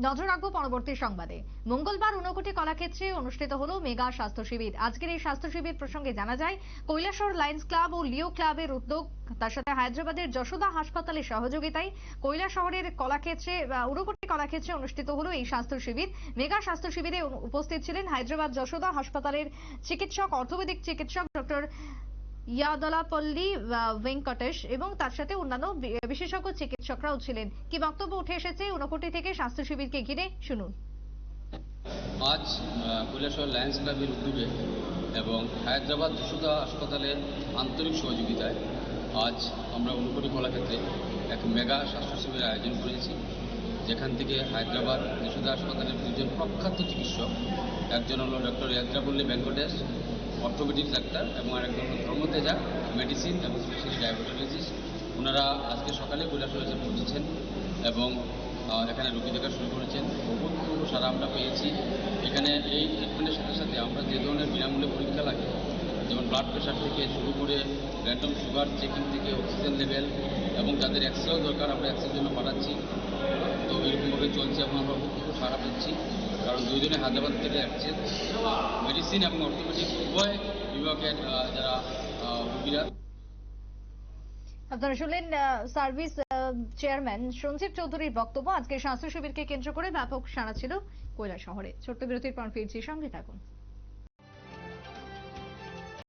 নজর রাখবো পরবর্তী সংবাদে। মঙ্গলবার ঊনকোটি কলাক্ষেত্রে অনুষ্ঠিত হলো মেগা স্বাস্থ্য শিবির। আজকের এই স্বাস্থ্য শিবির প্রসঙ্গে জানা যায়, কৈলাসহর লায়ন্স ক্লাব ও লিও ক্লাবের উদ্যোগ, তার সাথে হায়দ্রাবাদের যশোদা হাসপাতালের সহযোগিতায় কৈলাসহরের কলাক্ষেত্রে ঊনকোটি কলাক্ষেত্রে অনুষ্ঠিত হলো এই স্বাস্থ্য শিবির। মেগা স্বাস্থ্য শিবিরে উপস্থিত ছিলেন হায়দ্রাবাদ যশোদা হাসপাতালের চিকিৎসক, অর্থোপেডিক চিকিৎসক ডক্টর ইয়াদলাপল্লী ভেঙ্কটেশ এবং তার সাথে অন্যান্য বিশেষজ্ঞ চিকিৎসকরাও ছিলেন। কি বক্তব্য উঠে এসেছে ঊনকোটি থেকে স্বাস্থ্য শিবিরকে ঘিরে, শুনুন। আজ কৈলাসহর লায়ন্স ক্লাবের উদ্যোগে এবং হায়দ্রাবাদ যশোদা হাসপাতালের আন্তরিক সহযোগিতায় আজ আমরা ঊনকোটি কলাক্ষেত্রে এক মেগা স্বাস্থ্য শিবিরের আয়োজন করেছি, যেখান থেকে হায়দ্রাবাদ যশোদা হাসপাতালের দুজন প্রখ্যাত চিকিৎসক, একজন হল ডক্টর ইয়াদলাপল্লী ভেঙ্কটেশ অর্থোপেডিক ডাক্তার এবং আরেকজন হল ধর্মতেজা মেডিসিন এবং স্পেশালি ডায়াবেটোলজিস্ট। ওনারা আজকে সকালে কৈলাসহরে এসে পৌঁছেছেন এবং এখানে রোগী দেখা শুরু করেছেন। বহুত সারা আমরা পেয়েছি। এখানে এই ট্রিটমেন্টের সাথে সাথে আমরা যে ধরনের বিনামূল্যে পরীক্ষা লাগে, যেমন ব্লাড প্রেশার থেকে শুরু করে র্যান্ডম সুগার চেকিং থেকে অক্সিজেন লেভেল এবং যাদের এক্সরেও দরকার আমরা এক্সরের জন্য পাঠাচ্ছি। তো এরকমভাবে চলছে এবং আমরা খুব সারা পাচ্ছি, কারণ দুইজনে হায়দ্রাবাদ থেকে আসছেন। মেডিসিন এবং অর্থোপেডিক উভয় বিভাগের যারা রোগীরা। আপনারা শুনলেন সার্ভিস চেয়ারম্যান সঞ্জীব চৌধুরীর বক্তব্য। আজকে স্বাস্থ্য শিবিরকে কেন্দ্র করে ব্যাপক সাড়া ছিল কৈলাসহরে। ছোট্ট বিরতির পর ফিরছি, সঙ্গে থাকুন।